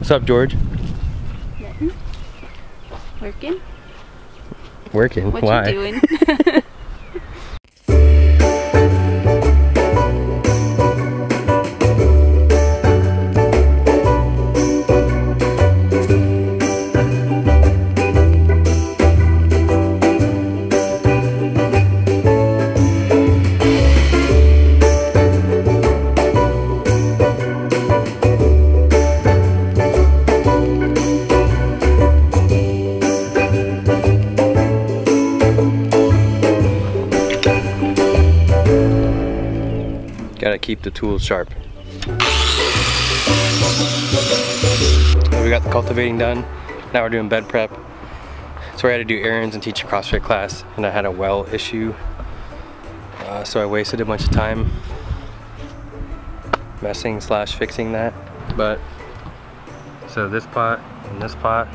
What's up, George? Nothing. Working. Working? What Why? you doing? Gotta keep the tools sharp. We got the cultivating done. Now we're doing bed prep. So I had to do errands and teach a CrossFit class, and I had a well issue. So I wasted a bunch of time messing / fixing that. But so this pot and this pot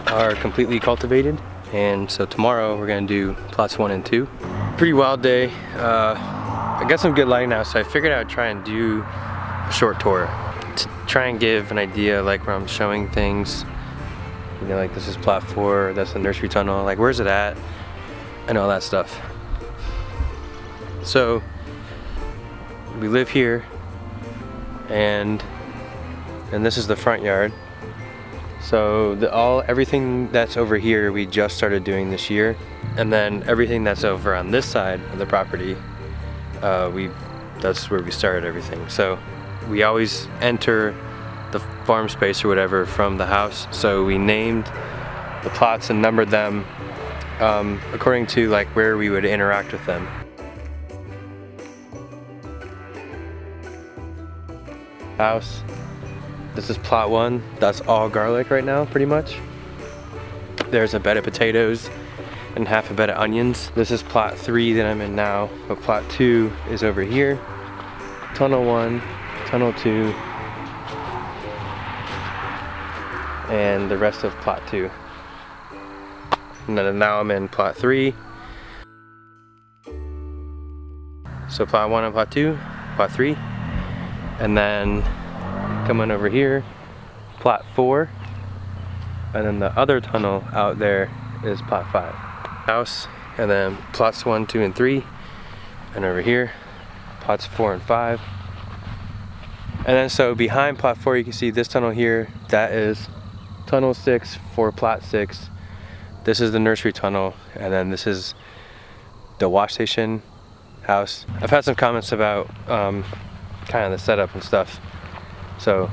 are completely cultivated, and so tomorrow we're gonna do plots 1 and 2. Pretty wild day. I got some good lighting now, so I figured I would try and do a short tour to try and give an idea, like where I'm showing things. You know, like this is plot 4, that's the nursery tunnel, like where's it at, and all that stuff. So we live here, and this is the front yard. So everything that's over here we just started doing this year, and then everything that's over on this side of the property, that's where we started everything. So we always enter the farm space or whatever from the house. So we named the plots and numbered them according to like where we would interact with them. House. This is plot 1. That's all garlic right now, pretty much. There's a bed of potatoes and half a bed of onions. This is plot 3 that I'm in now, but plot 2 is over here. Tunnel 1, tunnel 2, and the rest of plot 2. And then now I'm in plot 3. So plot 1 and plot 2, plot 3. And then coming over here, plot 4. And then the other tunnel out there is plot 5. House, and then plots 1, 2, and 3, and over here plots 4 and 5. And then so behind plot 4 you can see this tunnel here, that is tunnel 6 for plot 6. This is the nursery tunnel, and then this is the wash station house. I've had some comments about kind of the setup and stuff, so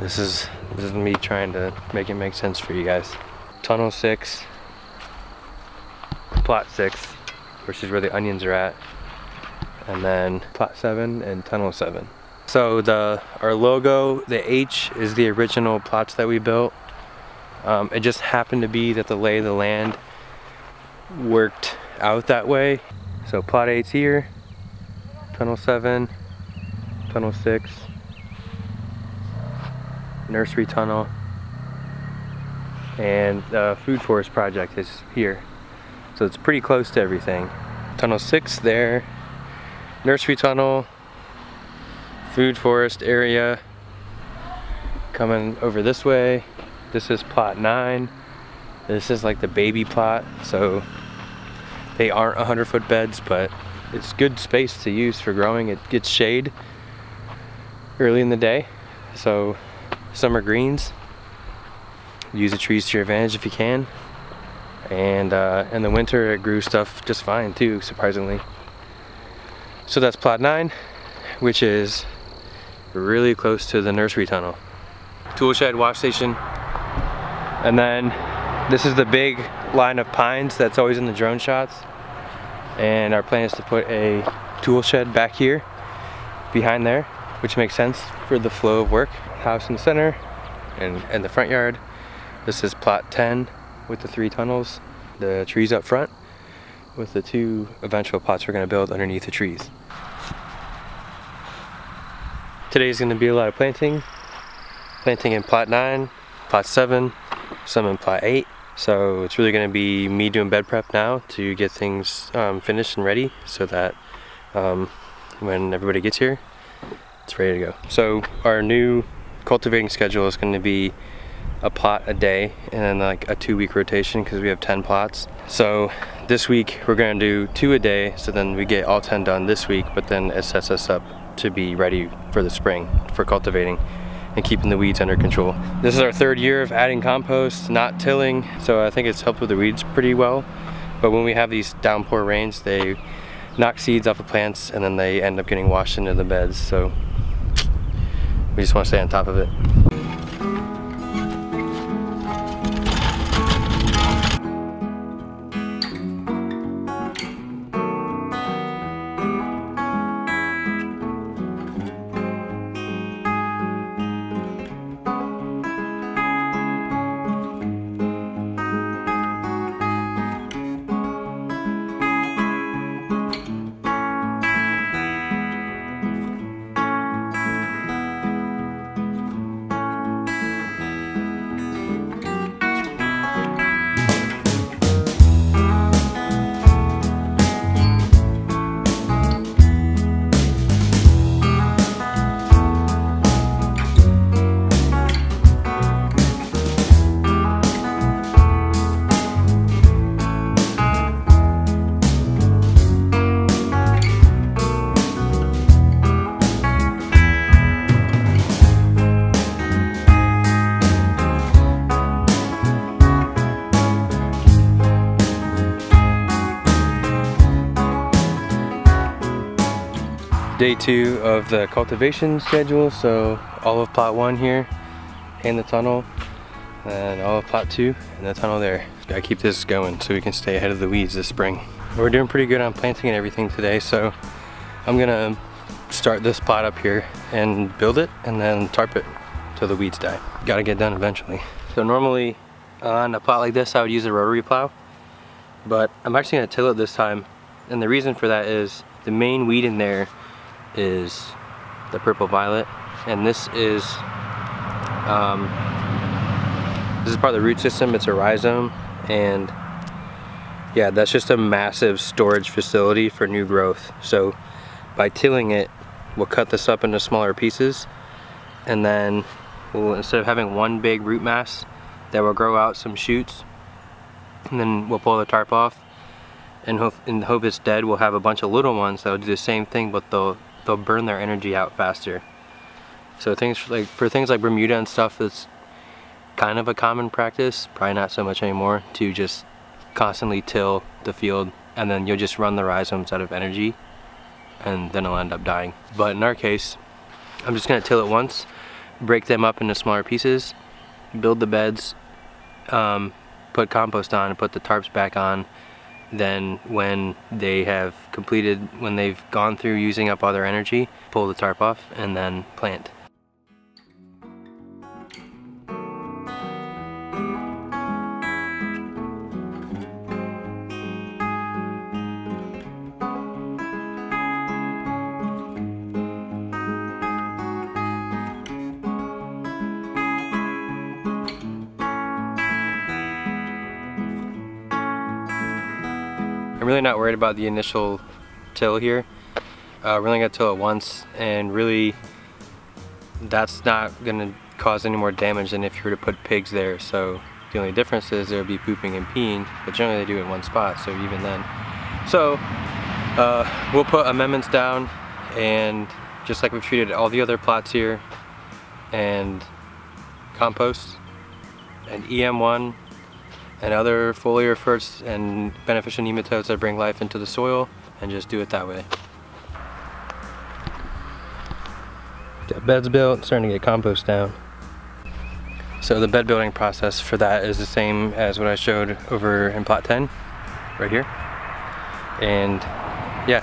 this is me trying to make it make sense for you guys. Tunnel 6, plot 6, which is where the onions are at, and then plot 7 and tunnel 7. So our logo, the H, is the original plots that we built. It just happened to be that the lay of the land worked out that way. So plot 8's here, tunnel 7, tunnel 6, nursery tunnel, and the food forest project is here. So it's pretty close to everything. Tunnel 6 there, nursery tunnel, food forest area. Coming over this way, this is plot 9. This is like the baby plot, so they aren't 100-foot beds, but it's good space to use for growing. It gets shade early in the day, so summer greens. Use the trees to your advantage if you can. And in the winter it grew stuff just fine too, surprisingly. So that's plot 9, which is really close to the nursery tunnel. Tool shed, wash station, and then this is the big line of pines that's always in the drone shots. And our plan is to put a tool shed back here behind there, which makes sense for the flow of work. House in the center and the front yard. This is plot 10 with the 3 tunnels, the trees up front with the 2 eventual plots we're going to build underneath the trees. Today's going to be a lot of planting in plot 9, plot 7, some in plot 8. So it's really going to be me doing bed prep now to get things finished and ready, so that when everybody gets here, it's ready to go. So our new cultivating schedule is going to be a plot a day and then like a 2-week rotation because we have 10 plots. So this week we're going to do 2 a day, so then we get all 10 done this week, but then it sets us up to be ready for the spring for cultivating and keeping the weeds under control. This is our 3rd year of adding compost, not tilling, so I think it's helped with the weeds pretty well. But when we have these downpour rains, they knock seeds off of plants and then they end up getting washed into the beds, so we just want to stay on top of it. Day 2 of the cultivation schedule, so all of plot 1 here and the tunnel, and all of plot 2 and the tunnel there. Gotta keep this going so we can stay ahead of the weeds this spring. We're doing pretty good on planting and everything today, so I'm gonna start this plot up here and build it and then tarp it till the weeds die. Gotta get done eventually. So normally on a plot like this I would use a rotary plow, but I'm actually gonna till it this time, and the reason for that is the main weed in there is the purple violet, and this is part of the root system. It's a rhizome, and yeah, that's just a massive storage facility for new growth. So by tilling it, we'll cut this up into smaller pieces, and then we'll, instead of having one big root mass that will grow out some shoots, and then we'll pull the tarp off and hope it's dead. We'll have a bunch of little ones that'll do the same thing, but they'll burn their energy out faster. So for things like Bermuda and stuff, it's kind of a common practice, probably not so much anymore, to just constantly till the field, and then you'll just run the rhizomes out of energy and then it'll end up dying. But in our case, I'm just gonna till it once, break them up into smaller pieces, build the beds, put compost on, and put the tarps back on. Then when they have completed, when they've gone through using up all their energy, pull the tarp off and then plant. I'm really not worried about the initial till here. We're only gonna till it once, and really that's not gonna cause any more damage than if you were to put pigs there. So the only difference is they'll be pooping and peeing, but generally they do it in one spot, so even then. So we'll put amendments down, and just like we've treated all the other plots here, and compost and EM1 and other foliar fruits and beneficial nematodes that bring life into the soil, and just do it that way. Got beds built, starting to get compost down. So the bed building process for that is the same as what I showed over in plot 10, right here. And yeah,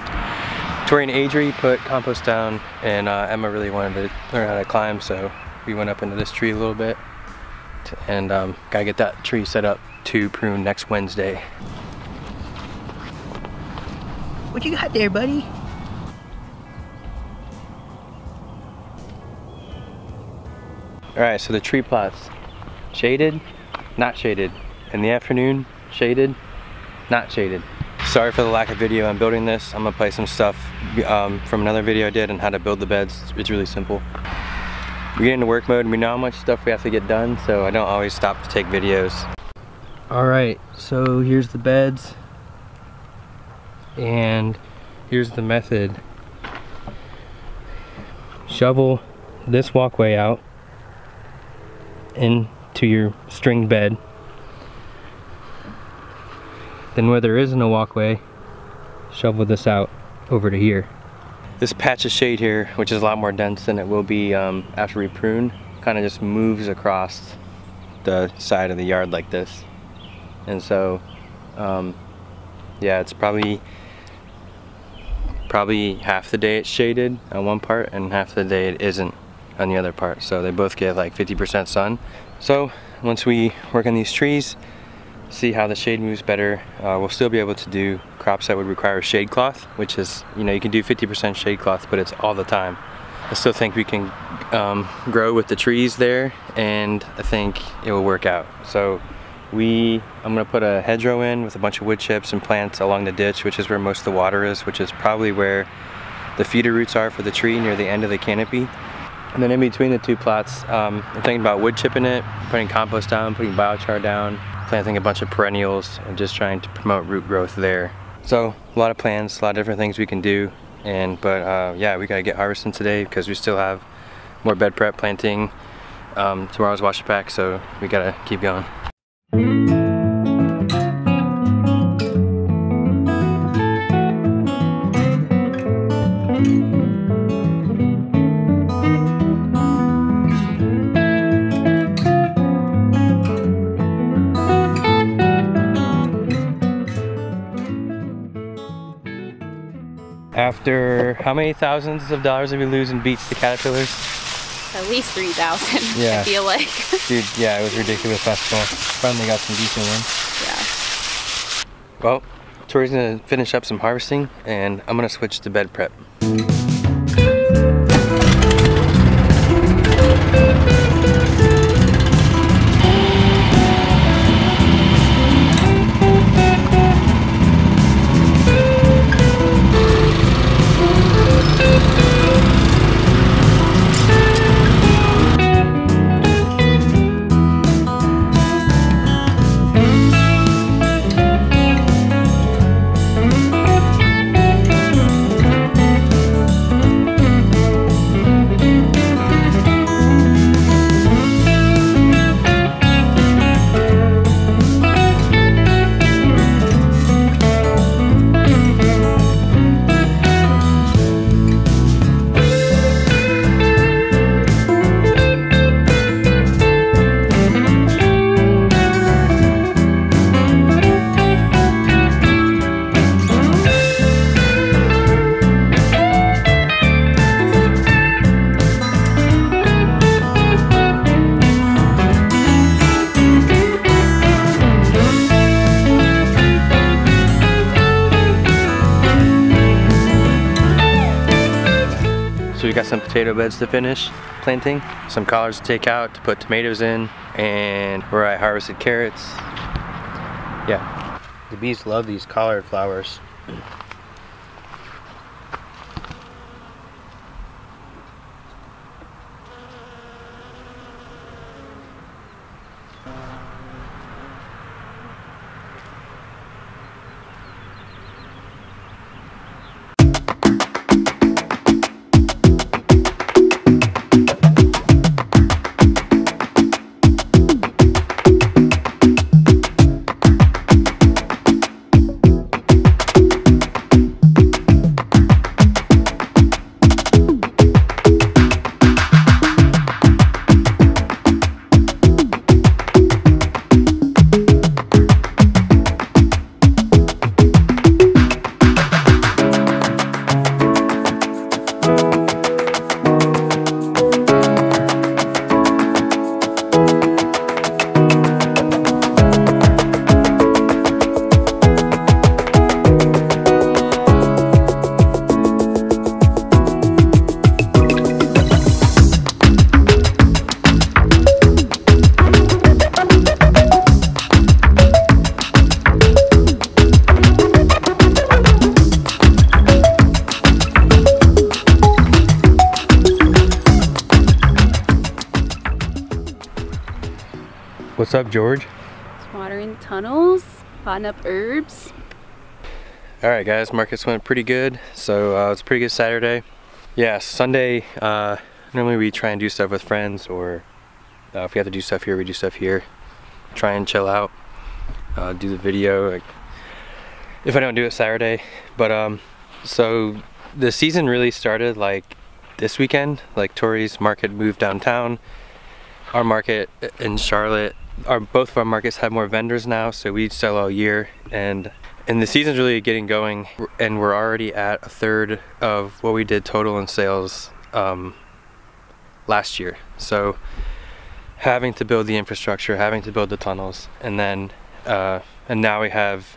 Tori and Adri put compost down, and Emma really wanted to learn how to climb, so we went up into this tree a little bit, and gotta get that tree set up to prune next Wednesday. What you got there, buddy? Alright, so the tree plots. Shaded, not shaded. In the afternoon, shaded, not shaded. Sorry for the lack of video on building this. I'm gonna play some stuff from another video I did on how to build the beds. It's really simple. we get into work mode and we know how much stuff we have to get done, so I don't always stop to take videos. Alright, so here's the beds, and here's the method. Shovel this walkway out into your stringed bed. Then where there isn't a walkway, shovel this out over to here. This patch of shade here, which is a lot more dense than it will be after we prune, kind of just moves across the side of the yard like this. And so, yeah, it's probably half the day it's shaded on one part and half the day it isn't on the other part. So they both get like 50% sun. So once we work on these trees, see how the shade moves better, we'll still be able to do crops that would require shade cloth, which is, you know, you can do 50% shade cloth, but it's all the time. I still think we can grow with the trees there, and I think it will work out. So I'm gonna put a hedgerow in with a bunch of wood chips and plants along the ditch, which is where most of the water is, which is probably where the feeder roots are for the tree near the end of the canopy. And then in between the two plots, I'm thinking about wood chipping it, putting compost down, putting biochar down, planting a bunch of perennials, and just trying to promote root growth there. So a lot of plans, a lot of different things we can do, but yeah, we gotta get harvesting today because we still have more bed prep planting. Tomorrow's wash it back, so we gotta keep going. After how many thousands of dollars did we lose in beets to caterpillars? At least 3,000, yeah. I feel like. Dude, yeah, it was ridiculous festival. Finally got some decent ones. Yeah. Well, Tori's gonna finish up some harvesting, and I'm gonna switch to bed prep. So we got some potato beds to finish planting, some collards to take out to put tomatoes in, and where I harvested carrots. Yeah, the bees love these collard flowers. What's up, George? Just watering the tunnels, potting up herbs. Alright guys, markets went pretty good, so it's a pretty good Saturday. Yeah, Sunday, normally we try and do stuff with friends, or if we have to do stuff here, we do stuff here. Try and chill out, do the video, like, if I don't do it Saturday. But so the season really started like this weekend. Like Tori's market moved downtown. Our market in Charlotte, both of our markets have more vendors now, so we sell all year, and the season's really getting going, and we're already at 1/3 of what we did total in sales last year. So having to build the infrastructure, having to build the tunnels, and then and now we have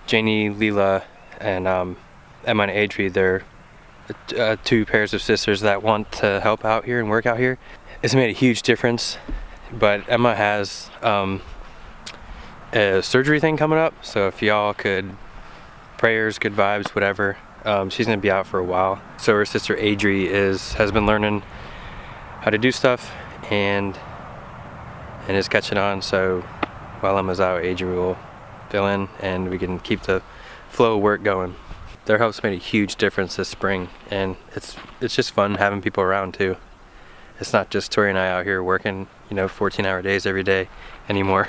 Janie, Leela, and Emma and Adri. They're two pairs of sisters that want to help out here and work out here. It's made a huge difference. But Emma has a surgery thing coming up, so if y'all could, prayers, good vibes, whatever. She's gonna be out for a while. So her sister Adri has been learning how to do stuff and is catching on. So while Emma's out, Adri will fill in and we can keep the flow of work going. Their help's made a huge difference this spring, and it's just fun having people around too. It's not just Tori and I out here working, you know, 14-hour days every day anymore.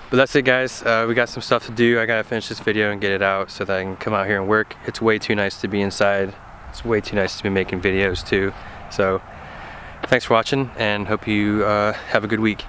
But that's it guys, we got some stuff to do. I gotta finish this video and get it out so that I can come out here and work. It's way too nice to be inside. It's way too nice to be making videos too. So thanks for watching, and hope you have a good week.